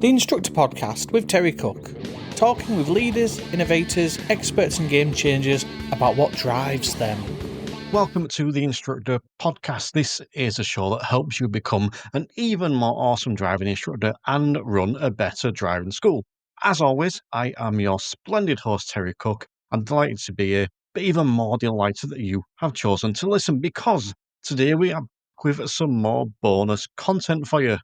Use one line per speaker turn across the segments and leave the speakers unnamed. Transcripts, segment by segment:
The Instructor Podcast with Terry Cook, talking with leaders, innovators, experts and game changers about what drives them.
Welcome to the Instructor Podcast. This is a show that helps you become an even more awesome driving instructor and run a better driving school. As always, I am your splendid host, Terry Cook. I'm delighted to be here, but even more delighted that you have chosen to listen, because today we are with some more bonus content for you.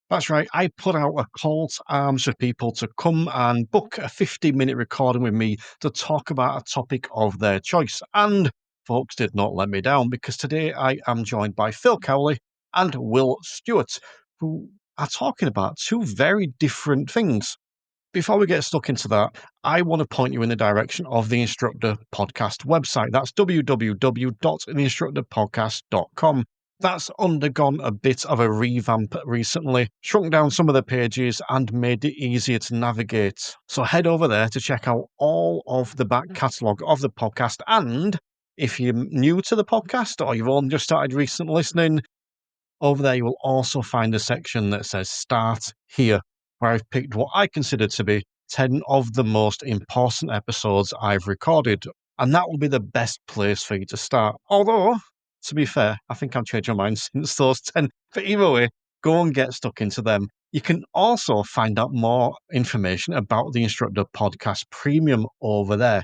That's right, I put out a call to arms for people to come and book a 50-minute recording with me to talk about a topic of their choice. And folks did not let me down, because today I am joined by Phil Cowley and Will Stewart, who are talking about two very different things. Before we get stuck into that, I want to point you in the direction of the Instructor Podcast website. That's www.theinstructorpodcast.com. That's undergone a bit of a revamp recently, shrunk down some of the pages and made it easier to navigate. So head over there to check out all of the back catalogue of the podcast. And if you're new to the podcast or you've only just started recent listening, over there you will also find a section that says Start Here, where I've picked what I consider to be 10 of the most important episodes I've recorded. And that will be the best place for you to start. Although, to be fair, I think I've changed my mind since those 10. But either way, go and get stuck into them. You can also find out more information about the Instructor Podcast Premium over there.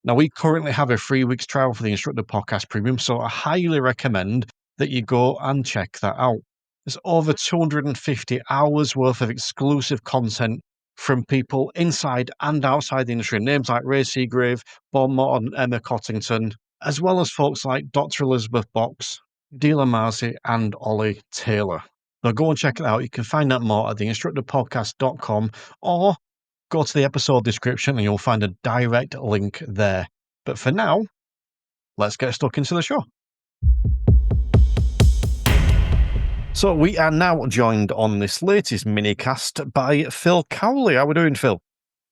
Now, we currently have a 3 weeks trial for the Instructor Podcast Premium, so I highly recommend that you go and check that out. There's over 250 hours worth of exclusive content from people inside and outside the industry. Names like Ray Seagrave, Bob Morton, Emma Cottington, as well as folks like Dr. Elizabeth Box, Dealer Marcy, and Ollie Taylor. Now go and check it out. You can find out more at theinstructorpodcast.com, or go to the episode description and you'll find a direct link there. But for now, let's get stuck into the show. So we are now joined on this latest minicast by Phil Cowley. How are we doing, Phil?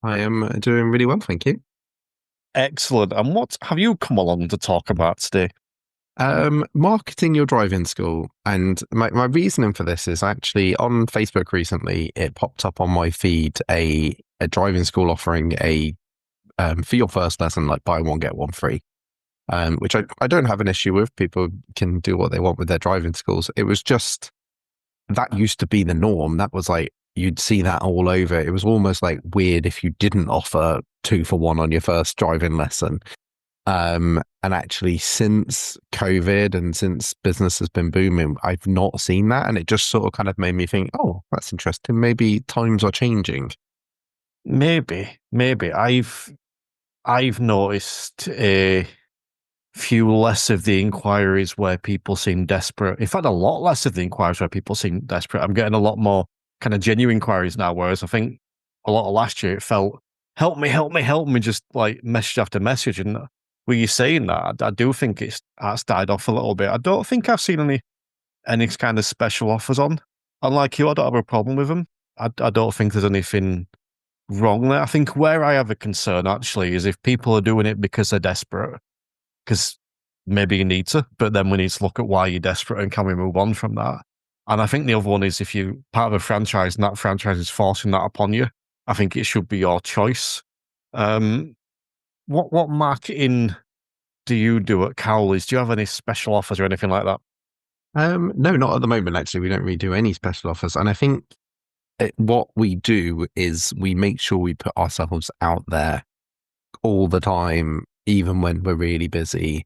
I am doing really well, thank you.
Excellent. And what have you come along to talk about today?
Marketing your driving school. And my reasoning for this is actually on Facebook recently, it popped up on my feed a driving school offering a for your first lesson, like buy one, get one free. Which I don't have an issue with. People can do what they want with their driving schools. It was just, that used to be the norm. That was like, you'd see that all over. It was almost like weird if you didn't offer 2 for 1 on your first driving lesson. And actually, since COVID and since business has been booming, I've not seen that. And it just sort of kind of made me think, oh, that's interesting. Maybe times are changing.
Maybe. I've noticed a few less of the inquiries where people seem desperate. In fact, a lot less of the inquiries where people seem desperate. I'm getting a lot more kind of genuine inquiries now, whereas I think a lot of last year it felt, help me, just like message after message. And were you saying that? I do think that's died off a little bit. I don't think I've seen any kind of special offers on. Unlike you, I don't have a problem with them. I don't think there's anything wrong there. I think where I have a concern actually is if people are doing it because they're desperate, because maybe you need to, but then we need to look at why you're desperate and can we move on from that. And I think the other one is if you're part of a franchise and that franchise is forcing that upon you, I think it should be your choice. What marketing do you do at Cowley's? Do you have any special offers or anything like that?
No, not at the moment, actually. We don't really do any special offers. And I think what we do is we make sure we put ourselves out there all the time, even when we're really busy.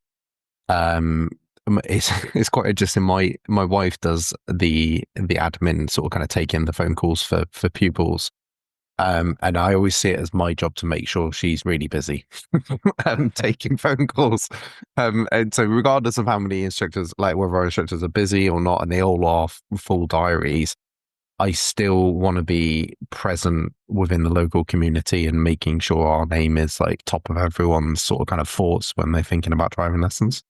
It's quite interesting. My wife does the admin, sort of kind of taking the phone calls for pupils. And I always see it as my job to make sure she's really busy taking phone calls. And so regardless of how many instructors, like whether our instructors are busy or not, and they all are full diaries, I still want to be present within the local community and making sure our name is like top of everyone's sort of kind of thoughts when they're thinking about driving lessons.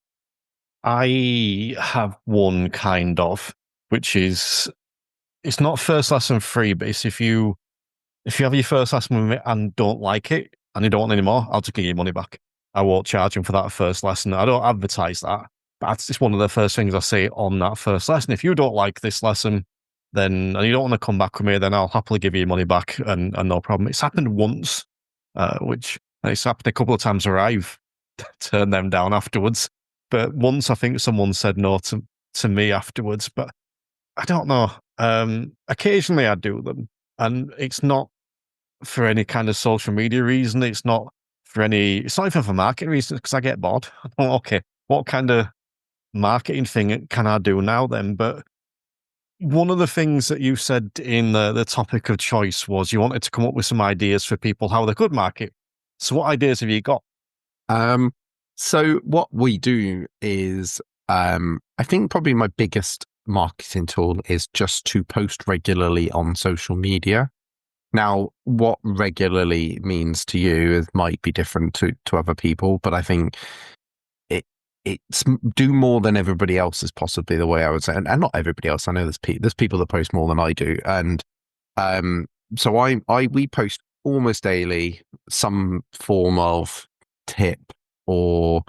I have one kind of, which is, it's not first lesson free, but it's if you have your first lesson with me and don't like it and you don't want any more, I'll just give you your money back. I won't charge him for that first lesson. I don't advertise that, but it's one of the first things I say on that first lesson. If you don't like this lesson, then, and you don't want to come back with me, then I'll happily give you your money back and no problem. It's happened once, which it's happened a couple of times where I've turned them down afterwards. But once I think someone said no to me afterwards, but I don't know. Occasionally I do them, and it's not for any kind of social media reason. It's not it's not even for marketing reasons, because I get bored. Okay, what kind of marketing thing can I do now then? But one of the things that you said in the topic of choice was you wanted to come up with some ideas for people how they could market. So what ideas have you got?
So what we do is, I think probably my biggest marketing tool is just to post regularly on social media. Now, what regularly means to you might be different to other people, but I think it's do more than everybody else is possibly the way I would say, and not everybody else. I know there's people that post more than I do, and so we post almost daily some form of tip or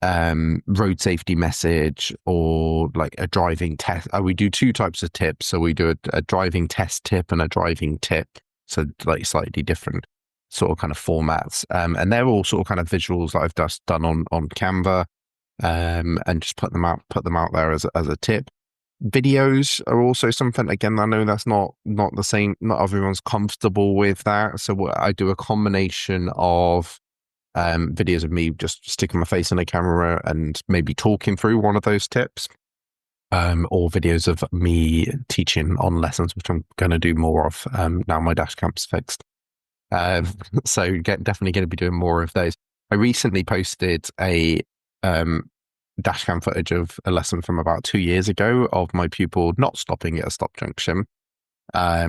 road safety message or like a driving test. We do two types of tips. So we do a driving test tip and a driving tip. So like slightly different sort of kind of formats. And they're all sort of kind of visuals that I've just done on Canva, and just put them out there as a tip. Videos are also something, again, I know that's not the same. Not everyone's comfortable with that. So I do a combination of videos of me just sticking my face in a camera and maybe talking through one of those tips, or videos of me teaching on lessons, which I'm going to do more of now my dash cam's fixed. So definitely going to be doing more of those. I recently posted a dash cam footage of a lesson from about 2 years ago of my pupil not stopping at a stop junction,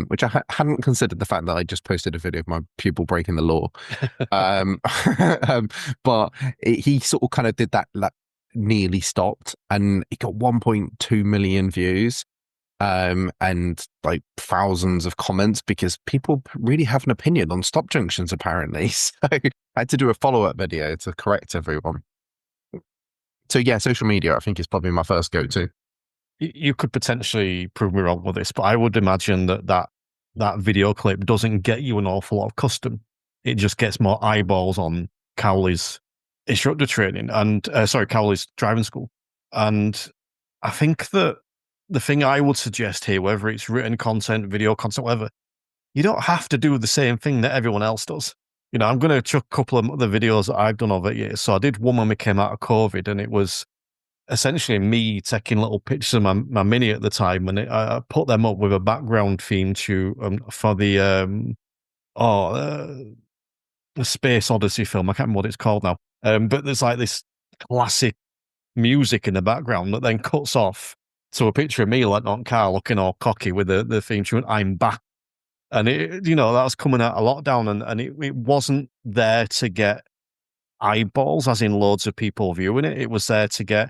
which I hadn't considered the fact that I just posted a video of my pupil breaking the law. But he sort of kind of did that, like, nearly stopped, and it got 1.2 million views, and like thousands of comments, because people really have an opinion on stop junctions, apparently. So I had to do a follow-up video to correct everyone. So yeah, social media, I think, is probably my first go-to.
You could potentially prove me wrong with this, but I would imagine that video clip doesn't get you an awful lot of custom. It just gets more eyeballs on Cowley's instructor training and Cowley's driving school. And I think that the thing I would suggest here, whether it's written content, video content, whatever, you don't have to do the same thing that everyone else does. You know, I'm going to chuck a couple of the videos that I've done over years. So I did one when we came out of COVID, and it was essentially me taking little pictures of my Mini at the time, and I put them up with a background theme to for the Space Odyssey film. I can't remember what it's called now. But there's like this classic music in the background that then cuts off to a picture of me like on car looking all cocky with the theme tune, I'm back. And it, that was coming out of lockdown, and it wasn't there to get eyeballs, as in loads of people viewing it. It was there to get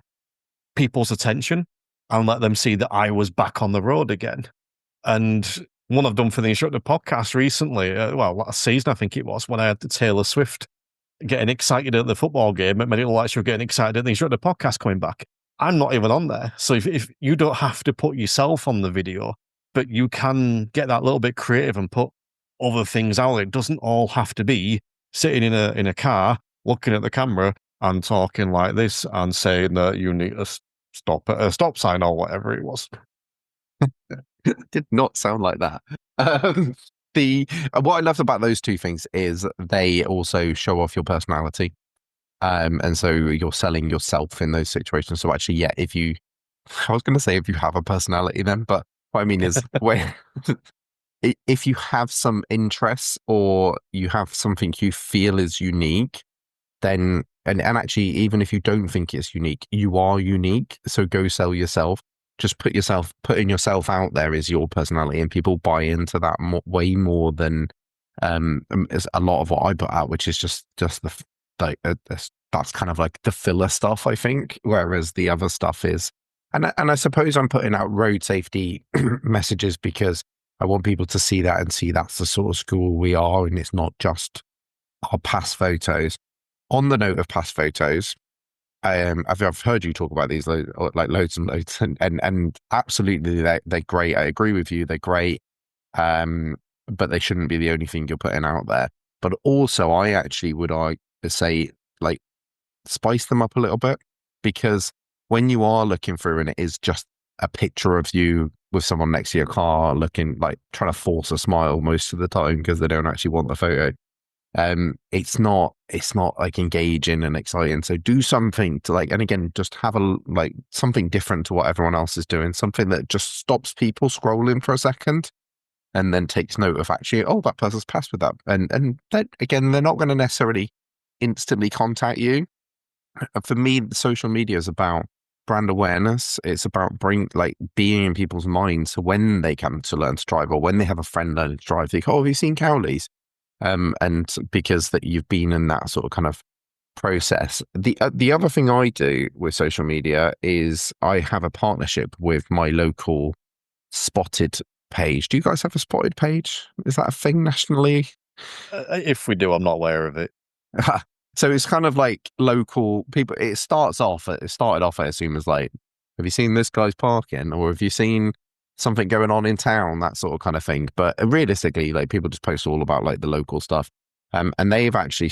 people's attention and let them see that I was back on the road again. And one I've done for the Instructor podcast recently, last season I think it was, when I had the Taylor Swift getting excited at the football game, it made it look like she was getting excited at the Instructor podcast coming back. I'm not even on there. So if you don't have to put yourself on the video, but you can get that little bit creative and put other things out. It doesn't all have to be sitting in a car, looking at the camera and talking like this and saying that you need to stop at a stop sign or whatever it was.
Did not sound like that. What I loved about those two things is they also show off your personality. And so you're selling yourself in those situations. So actually, yeah, I was going to say if you have a personality then, but what I mean is if you have some interests or you have something you feel is unique, then, and actually, even if you don't think it's unique, you are unique. So go sell yourself. Just putting yourself out there is your personality, and people buy into that way more than is a lot of what I put out, which is just that's kind of like the filler stuff, I think. Whereas the other stuff is, and I suppose I'm putting out road safety messages because I want people to see that and see that's the sort of school we are, and it's not just our past photos. On the note of past photos, I've heard you talk about these like loads and loads, and absolutely they're great. I agree with you. They're great. But they shouldn't be the only thing you're putting out there. But also, I actually would say like spice them up a little bit, because when you are looking through and it is just a picture of you with someone next to your car looking like trying to force a smile most of the time because they don't actually want the photo. It's not like engaging and exciting. So do something to like, and again, just have like something different to what everyone else is doing, something that just stops people scrolling for a second and then takes note of actually, oh, that person's passed with that. And then again, they're not going to necessarily instantly contact you. For me, social media is about brand awareness. It's about being in people's minds. So when they come to learn to drive, or when they have a friend learning to drive, they go, oh, have you seen Cowley's? And because that you've been in that sort of kind of process. The other thing I do with social media is I have a partnership with my local Spotted page. Do you guys have a Spotted page? Is that a thing nationally?
If we do, I'm not aware of it.
So it's kind of like local people. It started off, I assume, as like, have you seen this guy's parking, or have you seen something going on in town, that sort of kind of thing. But realistically, like people just post all about like the local stuff. And they've actually,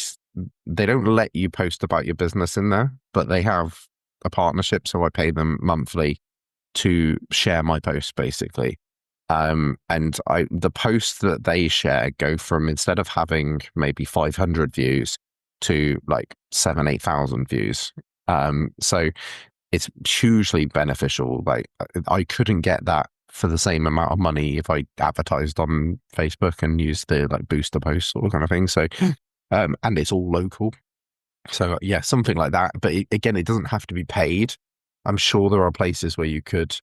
they don't let you post about your business in there, but they have a partnership. So I pay them monthly to share my posts basically. And the posts that they share go from, instead of having maybe 500 views to like 8,000 views. So it's hugely beneficial. Like I couldn't get that for the same amount of money if I advertised on Facebook and used the like booster posts or kind of thing. So, and it's all local. So yeah, something like that. But again, it doesn't have to be paid. I'm sure there are places where you could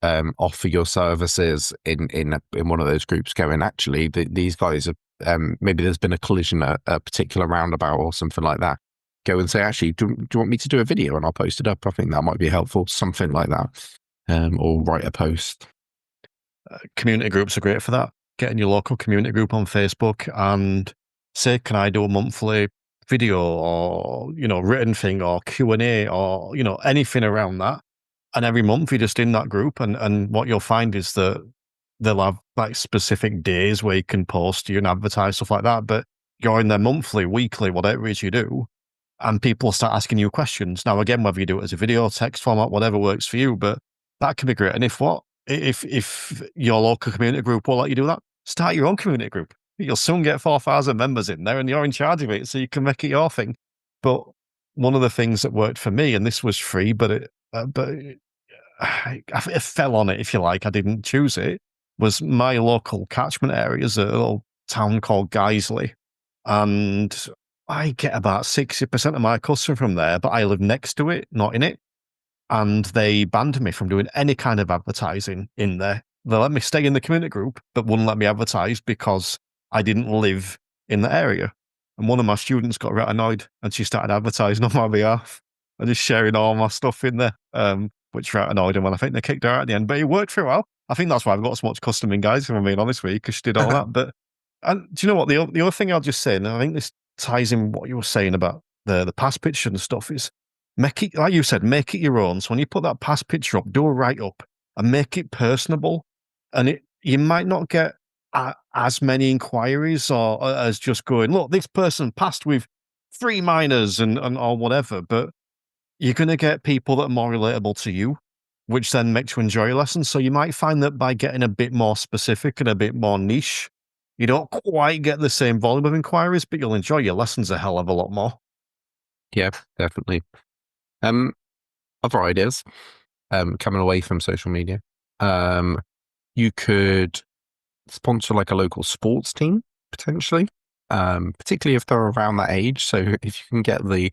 offer your services in one of those groups going, actually, these guys are, maybe there's been a collision at a particular roundabout or something like that. Go and say, actually, do you want me to do a video and I'll post it up? I think that might be helpful, something like that. Or write a post.
Community groups are great for that. Getting your local community group on Facebook and say, can I do a monthly video or, written thing or Q&A or, anything around that. And every month you're just in that group, and what you'll find is that they'll have like specific days where you can post, you can advertise, stuff like that. But you're in there monthly, weekly, whatever it is you do, and people start asking you questions. Now, again, whether you do it as a video, text format, whatever works for you, but that can be great. And if your local community group will let you do that, start your own community group. You'll soon get 4,000 members in there and you're in charge of it, so you can make it your thing. But one of the things that worked for me, and this was free, but I fell on it, if you like, I didn't choose it, was my local catchment area is a little town called Guiseley. And I get about 60% of my customers from there, but I live next to it, not in it. And they banned me from doing any kind of advertising in there. They let me stay in the community group, but wouldn't let me advertise because I didn't live in the area. And one of my students got right annoyed and she started advertising on my behalf and just sharing all my stuff in there, which right annoyed him. And I think they kicked her out at the end, but it worked for a while. I think that's why I've got so much custom in Guys, if I'm being honest with you, because she did all that. But and do you know what? The other thing I'll just say, and I think this ties in what you were saying about the past picture and stuff, is make it, like you said, make it your own. So when you put that past picture up, do a write-up and make it personable. And you might not get as many inquiries or as just going, look, this person passed with 3 minors and or whatever, but you're going to get people that are more relatable to you, which then makes you enjoy your lessons. So you might find that by getting a bit more specific and a bit more niche, you don't quite get the same volume of inquiries, but you'll enjoy your lessons a hell of a lot more.
Yeah, definitely. Other ideas, coming away from social media. You could sponsor like a local sports team, potentially, particularly if they're around that age. So if you can get the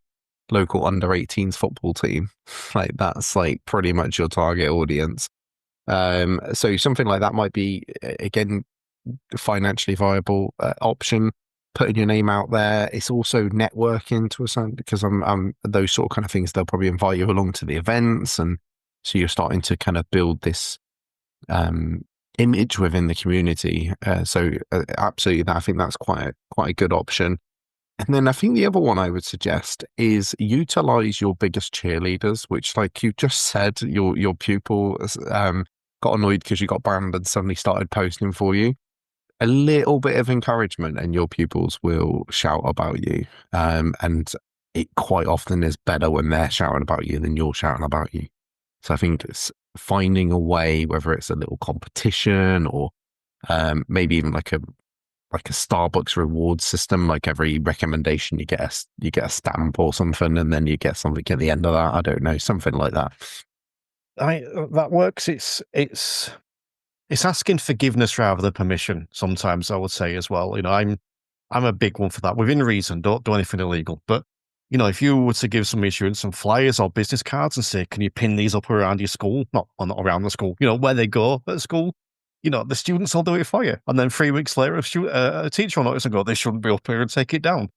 local under 18s football team, like that's like pretty much your target audience. So something like that might be, again, financially viable option. Putting your name out there. It's also networking to a certain, because I'm those sort of kind of things. They'll probably invite you along to the events, and so you're starting to kind of build this image within the community. So absolutely, I think that's quite a good option. And then I think the other one I would suggest is utilize your biggest cheerleaders, which, like you just said, your pupil got annoyed because you got banned and suddenly started posting for you. A little bit of encouragement and your pupils will shout about you. And it quite often is better when they're shouting about you than you're shouting about you. So I think it's finding a way, whether it's a little competition or maybe even like a Starbucks reward system, like every recommendation you get a stamp or something, and then you get something at the end of that. I don't know, something like that.
That works. It's asking forgiveness rather than permission. Sometimes I would say as well. I'm a big one for that. Within reason, don't do anything illegal. But if you were to give some of your students some flyers or business cards and say, "Can you pin these up around your school?" Not around the school. Where they go at school. The students will do it for you. And then 3 weeks later, a teacher will notice and go, "They shouldn't be up here," and take it down.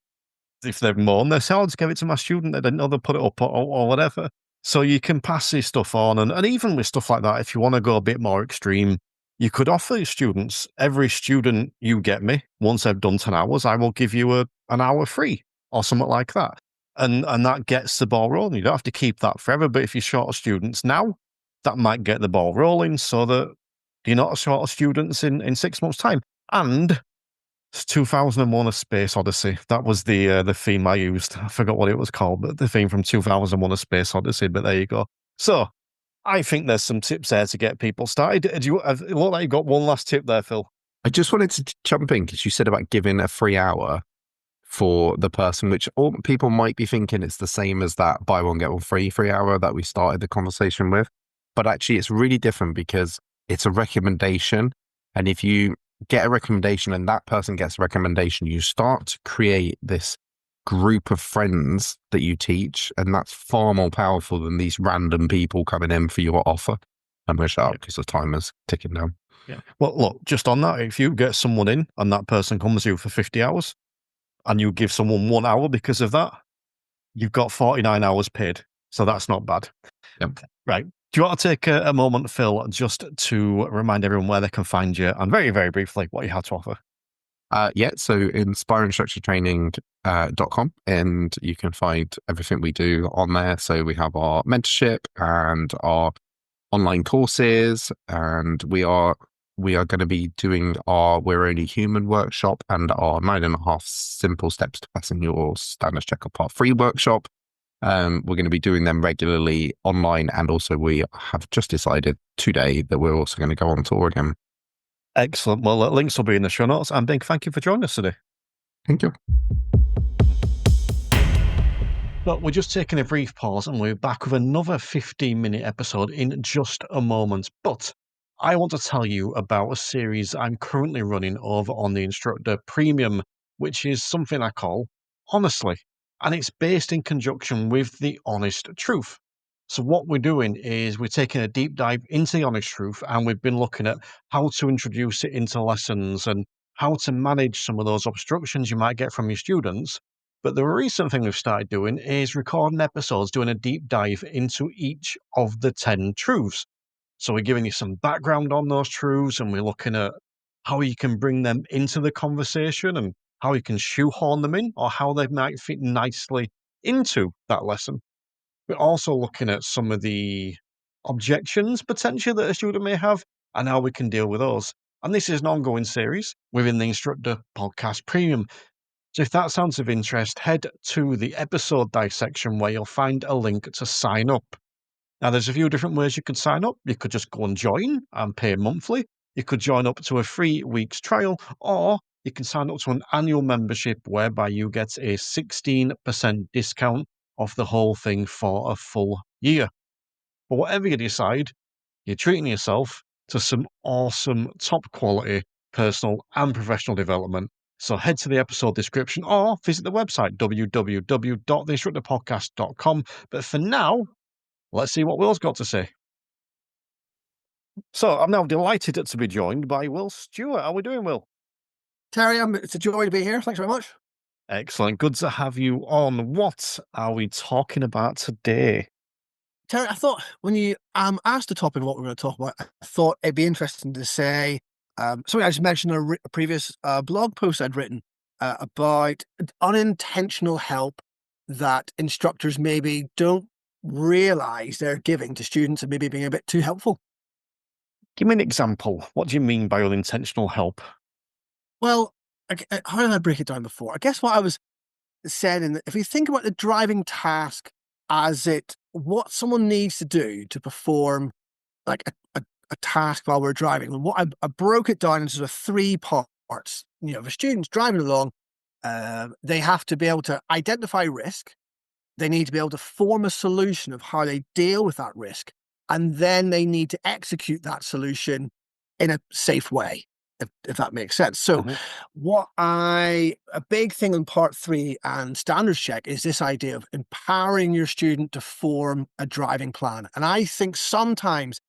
If they've moaned, they say, "I'll just give it to my student. They didn't know they put it up or whatever." So you can pass this stuff on. And even with stuff like that, if you want to go a bit more extreme, you could offer your students, every student you get me, once they've done 10 hours, I will give you an hour free or something like that. And that gets the ball rolling. You don't have to keep that forever. But if you're short of students now, that might get the ball rolling so that you're not short of students in 6 months' time. And it's 2001: A Space Odyssey. That was the theme I used. I forgot what it was called, but the theme from 2001: A Space Odyssey. But there you go. So I think there's some tips there to get people started. It looked like you got one last tip there, Phil.
I just wanted to jump in because you said about giving a free hour for the person, which all people might be thinking it's the same as that buy one, get one free hour that we started the conversation with. But actually, it's really different because it's a recommendation. And if you get a recommendation and that person gets a recommendation, you start to create this group of friends that you teach. And that's far more powerful than these random people coming in for your offer. I'm going to shut up because the timer's ticking down.
Yeah. Well, look, just on that, if you get someone in and that person comes to you for 50 hours and you give someone 1 hour because of that, you've got 49 hours paid. So that's not bad.
Yep.
Right. Do you want to take a moment, Phil, just to remind everyone where they can find you and very, very briefly what you have to offer?
So inspirinstructortraining.com, and you can find everything we do on there. So we have our mentorship and our online courses, and we are going to be doing our We're Only Human workshop and our 9.5 simple steps to passing your standards check-up part 3 workshop. We're going to be doing them regularly online, and also we have just decided today that we're also going to go on tour again.
Excellent. Well, links will be in the show notes. And big thank you for joining us today.
Thank you.
But we're just taking a brief pause and we're back with another 15-minute episode in just a moment. But I want to tell you about a series I'm currently running over on the Instructor Premium, which is something I call Honestly. And it's based in conjunction with the Honest Truth. So what we're doing is we're taking a deep dive into the Honest Truth, and we've been looking at how to introduce it into lessons and how to manage some of those obstructions you might get from your students. But the recent thing we've started doing is recording episodes, doing a deep dive into each of the 10 truths. So we're giving you some background on those truths, and we're looking at how you can bring them into the conversation and how you can shoehorn them in or how they might fit nicely into that lesson. We're also looking at some of the objections potentially that a student may have and how we can deal with those. And this is an ongoing series within the Instructor Podcast Premium. So if that sounds of interest, head to the episode dissection where you'll find a link to sign up. Now, there's a few different ways you could sign up. You could just go and join and pay monthly. You could join up to a 3 weeks trial, or you can sign up to an annual membership whereby you get a 16% discount off the whole thing for a full year. But whatever you decide, you're treating yourself to some awesome, top quality personal and professional development. So head to the episode description or visit the website, www.theinstructorpodcast.com. But for now, let's see what Will's got to say. So I'm now delighted to be joined by Will Stewart. How are we doing, Will?
Terry, it's a joy to be here. Thanks very much.
Excellent. Good to have you on. What are we talking about today?
Terry, I thought when you asked the topic of what we're going to talk about, I thought it'd be interesting to say something I just mentioned in a previous blog post I'd written. about unintentional help that instructors maybe don't realize they're giving to students and maybe being a bit too helpful.
Give me an example. What do you mean by unintentional help?
Well, how did I break it down before? I guess what I was saying, if you think about the driving task as what someone needs to do to perform like a task while we're driving, and what I broke it down into sort of 3 parts. If a student's driving along, they have to be able to identify risk. They need to be able to form a solution of how they deal with that risk, and then they need to execute that solution in a safe way, if that makes sense. So,
Mhm.
a big thing in part 3 and standards check is this idea of empowering your student to form a driving plan. And I think sometimes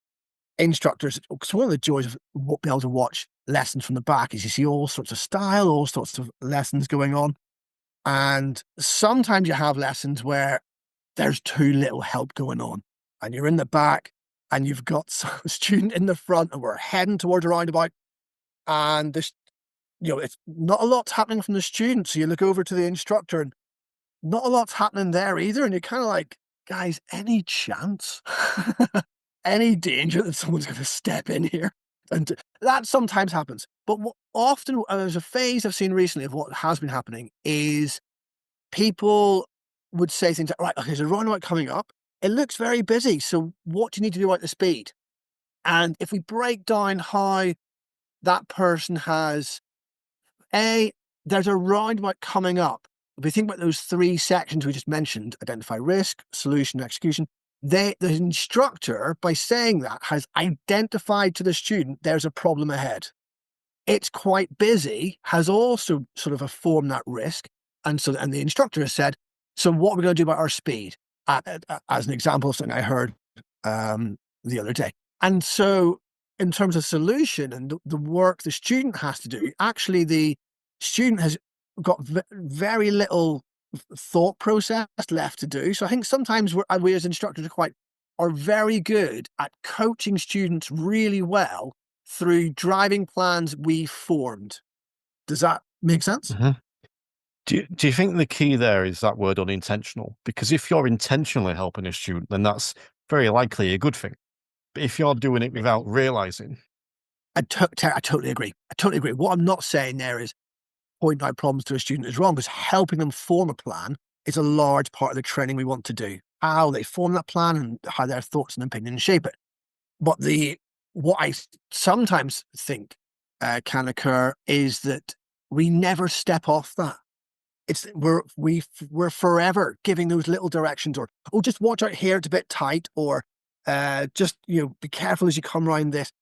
instructors, because one of the joys of being able to watch lessons from the back is you see all sorts of style, all sorts of lessons going on. And sometimes you have lessons where there's too little help going on, and you're in the back and you've got a student in the front and we're heading towards a roundabout, and it's not a lot's happening from the student. So you look over to the instructor and not a lot's happening there either. And you're kind of like, guys, any chance? Any danger that someone's going to step in here? And that sometimes happens. But often, there's a phase I've seen recently of what has been happening is people would say things like, right, okay, there's a roundabout coming up. It looks very busy. So what do you need to do about the speed? And if we break down how that person has there's a roundabout coming up. If we think about those 3 sections we just mentioned, identify risk, solution, execution, the instructor, by saying that, has identified to the student there's a problem ahead. It's quite busy, has also sort of informed that risk. And the instructor has said, so what are we going to do about our speed? As an example of something I heard the other day. And so in terms of solution and the work the student has to do, actually the student has got very little thought process left to do. So I think sometimes we as instructors are very good at coaching students really well through driving plans we formed. Does that make sense?
Mhm. Do you think the key there is that word unintentional? Because if you're intentionally helping a student, then that's very likely a good thing. But if you're doing it without realizing,
I totally agree. I totally agree. What I'm not saying there is pointing out problems to a student is wrong, because helping them form a plan is a large part of the training we want to do. How they form that plan and how their thoughts and opinions shape it. But what I sometimes think can occur is that we never step off that. We're forever giving those little directions, or just watch out here, it's a bit tight, or just be careful as you come around this.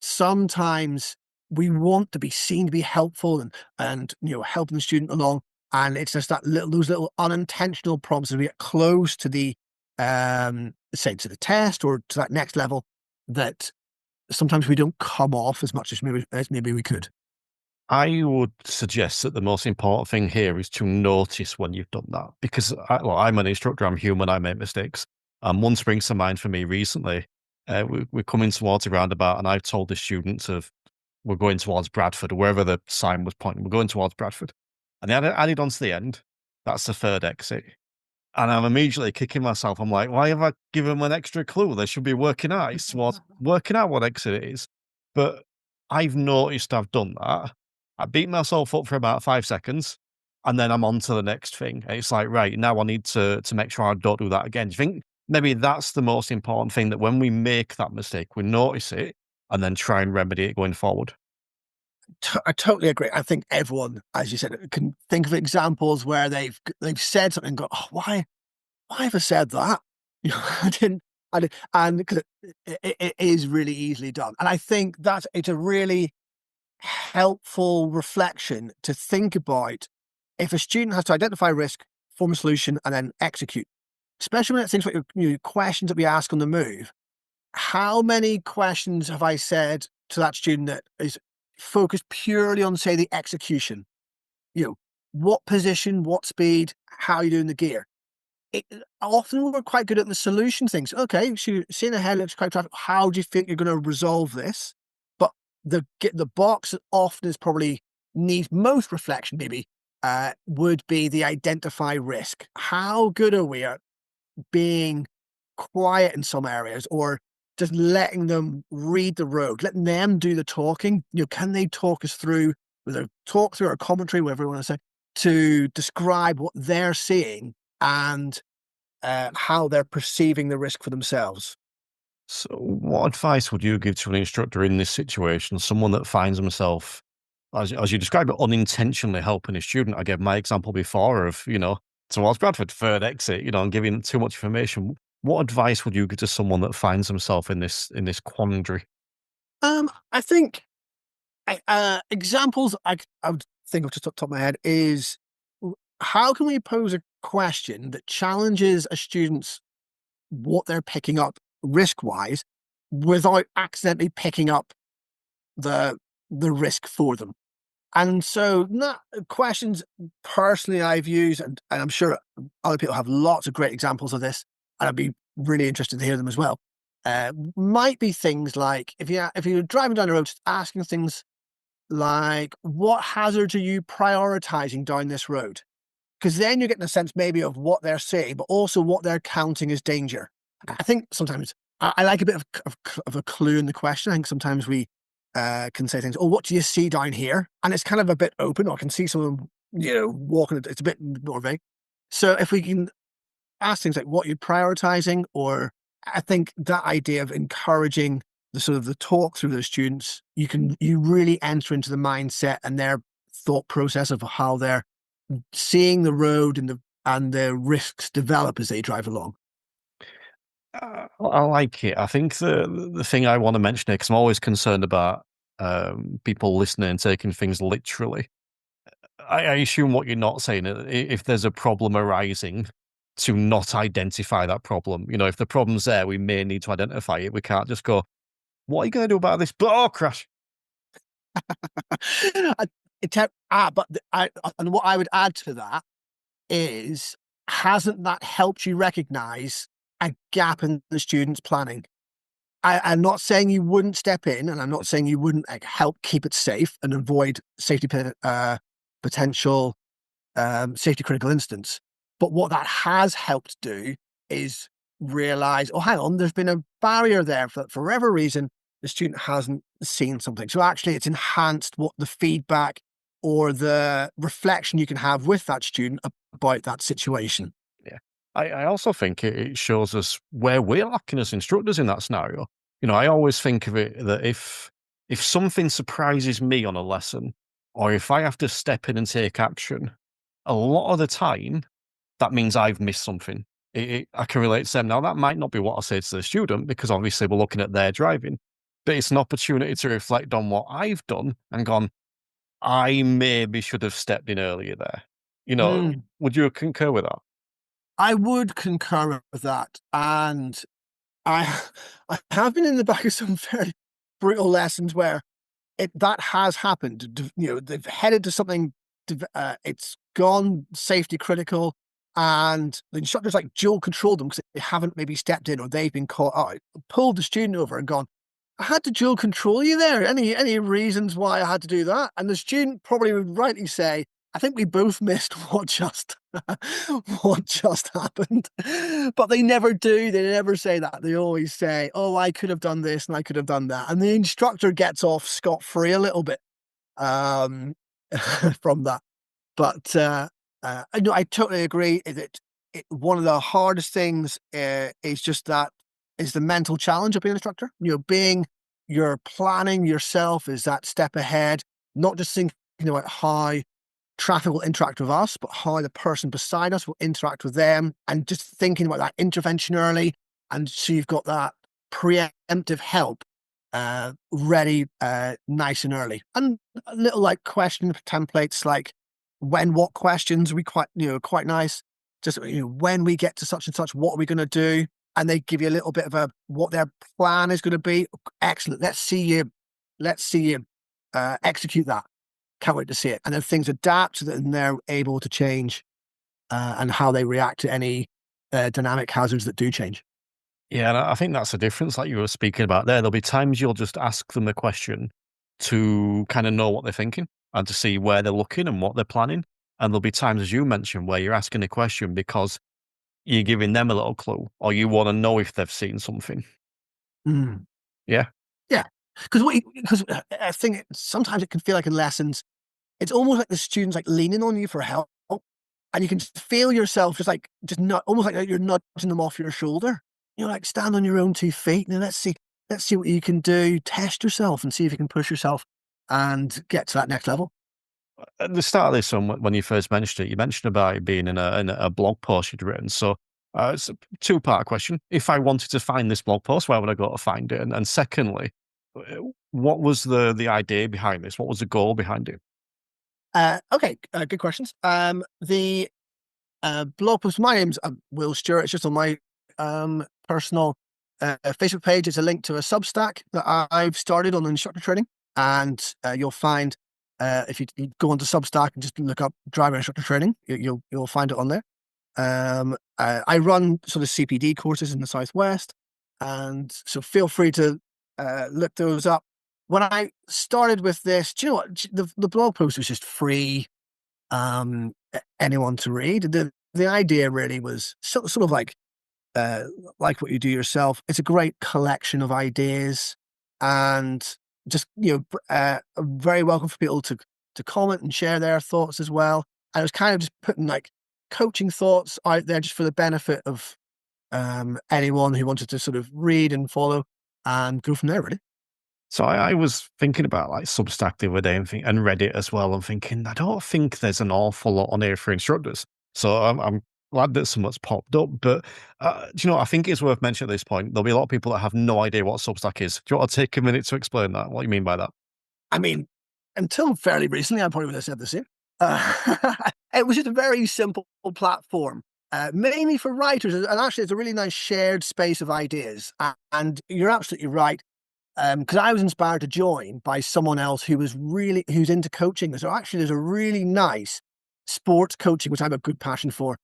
Sometimes we want to be seen to be helpful and helping the student along, and it's just those little unintentional prompts as we get close to the say to the test or to that next level, that sometimes we don't come off as much as maybe we could.
I would suggest that the most important thing here is to notice when you've done that. Because I'm an instructor, I'm human, I make mistakes. One springs to mind for me recently. We're coming towards a roundabout, and I've told the students we're going towards Bradford, or wherever the sign was pointing. We're going towards Bradford. And they added on to the end. That's the third exit. And I'm immediately kicking myself. I'm like, why have I given them an extra clue? They should be working out. It's towards working out what exit it is. But I've noticed I've done that. I beat myself up for about 5 seconds, and then I'm on to the next thing. And it's like, right, now I need to make sure I don't do that again. Do you think maybe that's the most important thing, that when we make that mistake, we notice it and then try and remedy it going forward?
I totally agree. I think everyone, as you said, can think of examples where they've said something and go, "Oh, why have I said that?" I didn't, and because it is really easily done. And I think it's a really helpful reflection to think about if a student has to identify risk, form a solution, and then execute. Especially when it's things like questions that we ask on the move. How many questions have I said to that student that is focused purely on, say, the execution? What position, what speed, how are you doing the gear? Often we're quite good at the solution things. Okay, so seeing ahead looks quite traffic. How do you think you're going to resolve this? But the box that often is probably needs most reflection, maybe, would be the identify risk. How good are we at being quiet in some areas, or just letting them read the road, letting them do the talking? Can they talk us through, whether talk through or commentary, whatever you want to say, to describe what they're seeing and how they're perceiving the risk for themselves?
So, what advice would you give to an instructor in this situation? Someone that finds himself, as you described it, unintentionally helping a student. I gave my example before of, towards Bradford, third exit, and giving too much information. What advice would you give to someone that finds himself in this quandary?
I think examples I would think of just off the top of my head is, how can we pose a question that challenges a student's what they're picking up risk-wise without accidentally picking up the risk for them? And so, not questions personally I've used, and I'm sure other people have lots of great examples of this, and I'd be really interested to hear them as well. Might be things like, if you're driving down the road, just asking things like, what hazards are you prioritizing down this road? Because then you're getting a sense maybe of what they're saying, but also what they're counting as danger. I think sometimes I like a bit of a clue in the question. I think sometimes we can say things, oh, what do you see down here? And it's kind of a bit open, or I can see someone, walking, it's a bit more vague. So if we can ask things like what you're prioritizing, or I think that idea of encouraging the sort of the talk through those students, you really enter into the mindset and their thought process of how they're seeing the road and the risks develop as they drive along.
I like it. I think the thing I want to mention here, because I'm always concerned about people listening and taking things literally. I assume what you're not saying, if there's a problem arising, to not identify that problem. If the problem's there, we may need to identify it. We can't just go, what are you going to do about this? Oh, crash.
And what I would add to that is, hasn't that helped you recognize a gap in the student's planning? I'm not saying you wouldn't step in, and I'm not saying you wouldn't help keep it safe and avoid potential safety critical incidents. But what that has helped do is realize, oh, hang on, there's been a barrier there for whatever reason. The student hasn't seen something. So actually it's enhanced what the feedback or the reflection you can have with that student about that situation.
Yeah. I also think it shows us where we're lacking as instructors in that scenario. I always think of it that if something surprises me on a lesson, or if I have to step in and take action, a lot of the time, that means I've missed something. I can relate to them. Now, that might not be what I say to the student, because obviously we're looking at their driving, but it's an opportunity to reflect on what I've done and gone, I maybe should have stepped in earlier there. Would you concur with that?
I would concur with that. And I I have been in the back of some very brutal lessons where that has happened. They've headed to something, it's gone safety critical, and the instructor's like dual controlled them because they haven't maybe stepped in, or they've been caught out, pulled the student over and gone, I had to dual control you there. Any reasons why I had to do that? And the student probably would rightly say, I think we both missed what just happened. But they never do. They never say that. They always say, oh, I could have done this and I could have done that. And the instructor gets off scot-free a little bit from that. But I totally agree that one of the hardest things is just that is the mental challenge of being an instructor. You're planning yourself is that step ahead, not just thinking about how traffic will interact with us, but how the person beside us will interact with them, and just thinking about that intervention early. And so you've got that preemptive help ready nice and early. And a little like question templates like what questions we quite nice. Just when we get to such and such, what are we going to do? And they give you a little bit of what their plan is going to be. Excellent. Let's see you execute that. Can't wait to see it. And then things adapt so that they're able to change and how they react to any dynamic hazards that do change.
Yeah, and I think that's the difference, like you were speaking about there. There'll be times you'll just ask them a question to kind of know what they're thinking and to see where they're looking and what they're planning. And there'll be times, as you mentioned, where you're asking a question because you're giving them a little clue, or you want to know if they've seen something.
Mm.
Yeah.
Yeah. Because I think sometimes it can feel like in lessons, it's almost like the students like leaning on you for help, and you can just feel yourself almost like you're nudging them off your shoulder. Like stand on your own 2 feet and let's see what you can do. Test yourself and see if you can push yourself and get to that next level.
At the start of this one, when you first mentioned it, you mentioned about it being in a blog post you'd written. So it's a two-part question. If I wanted to find this blog post, where would I go to find it? And secondly, what was the idea behind this? What was the goal behind it?
Okay, good questions. The blog post. My name's Will Stewart. It's just on my personal Facebook page. It's a link to a Substack that I've started on instructor training, and you'll find if you go onto Substack and just look up driver instructor training, you'll find it on there. I run sort of CPD courses in the Southwest, and so feel free to look those up. When I started with this, do you know what? The blog post was just free, anyone to read. The idea really was sort of like what you do yourself. It's a great collection of ideas, and just very welcome for people to comment and share their thoughts as well. And it was kind of just putting like coaching thoughts out there just for the benefit of anyone who wanted to sort of read and follow and go from there, really.
So I was thinking about like Substack the other day and Reddit as well, and thinking I don't think there's an awful lot on here for instructors. So I'm glad that somewhat's popped up. But do you know what? I think it's worth mentioning at this point. There'll be a lot of people that have no idea what Substack is. Do you want to take a minute to explain that? What you mean by that?
I mean, until fairly recently, I probably would have said the same. It was just a very simple platform, mainly for writers, and actually it's a really nice shared space of ideas. And you're absolutely right, because I was inspired to join by someone else who's into coaching. So actually, there's a really nice sports coaching, which I have a good passion for,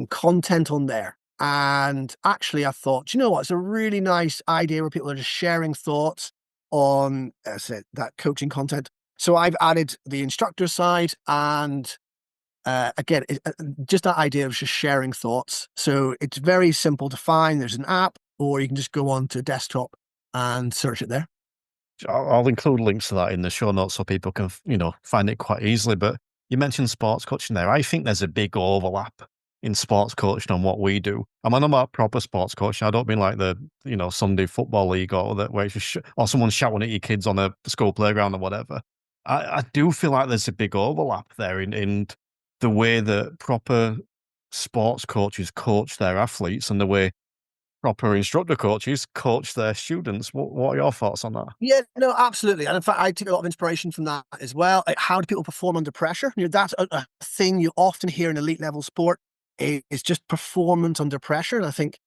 content on there. And actually, I thought, you know what? It's a really nice idea where people are just sharing thoughts on that coaching content. So I've added the instructor side, and again, just that idea of just sharing thoughts. So it's very simple to find. There's an app, or you can just go on to desktop and search it there.
I'll include links to that in the show notes so people can, find it quite easily. But you mentioned sports coaching there. I think there's a big overlap in sports coaching on what we do. I'm on about proper sports coaching. I don't mean like the, Sunday football league or that where it's just or someone shouting at your kids on a school playground or whatever. I do feel like there's a big overlap there in the way that proper sports coaches coach their athletes and the way proper instructor coaches coach their students. What are your thoughts on that?
Yeah, no, absolutely. And in fact, I take a lot of inspiration from that as well. Like, how do people perform under pressure? That's a thing you often hear in elite level sport is just performance under pressure. And I think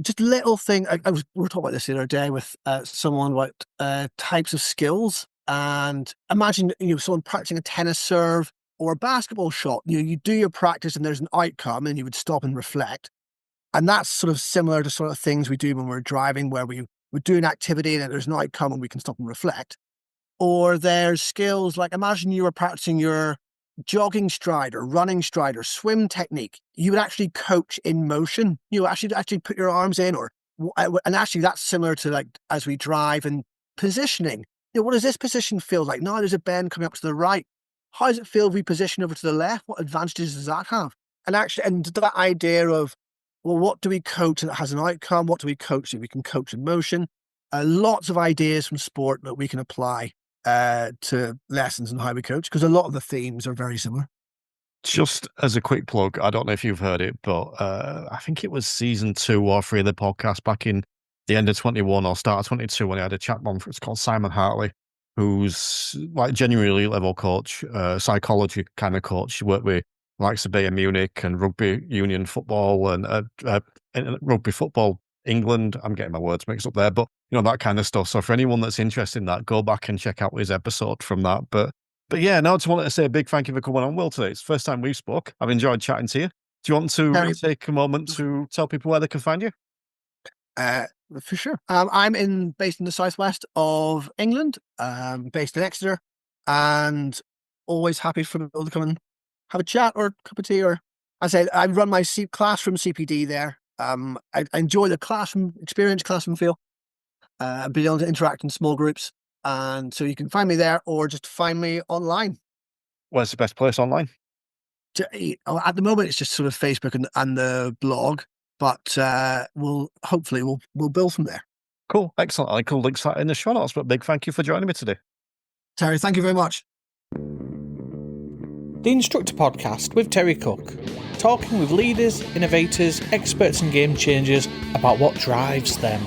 just little thing. We were talking about this the other day with someone about types of skills. And imagine someone practicing a tennis serve or a basketball shot. You do your practice and there's an outcome, and you would stop and reflect. And that's sort of similar to sort of things we do when we're driving, where we do an activity and there's an outcome and we can stop and reflect. Or there's skills like, imagine you were practicing your jogging stride or running stride or swim technique. You would actually coach in motion. You actually put your arms in, and actually that's similar to like as we drive and positioning. What does this position feel like? Now there's a bend coming up to the right. How does it feel if we position over to the left? What advantages does that have? And that idea of, well, what do we coach that has an outcome? What do we coach that we can coach in motion? Lots of ideas from sport that we can apply to lessons and how we coach, because a lot of the themes are very similar.
Just as a quick plug, I don't know if you've heard it, but I think it was season 2 or 3 of the podcast back in the end of 21 or start of 22 when I had a chat on. It's called Simon Hartley, who's like genuinely level coach, psychology kind of coach. He worked with likes of Bayern Munich and rugby union football and rugby football England. I'm getting my words mixed up there, but that kind of stuff. So for anyone that's interested in that, go back and check out his episode from that. But yeah, no, I just wanted to say a big thank you for coming on, Will, today. It's the first time we spoke. I've enjoyed chatting to you. Do you want to take a moment to tell people where they can find you?
For sure. I'm based in the southwest of England, based in Exeter, and always happy for people to come and have a chat or a cup of tea. Or I say I run my classroom CPD there. I enjoy the classroom experience, classroom feel, being able to interact in small groups. And so you can find me there or just find me online.
Where's the best place online?
At the moment, it's just sort of Facebook and the blog, but we'll build from there.
Cool, excellent. I'll include links to that in the show notes, but big thank you for joining me today.
Terry, thank you very much.
The Instructor Podcast with Terry Cook, talking with leaders, innovators, experts and game changers about what drives them.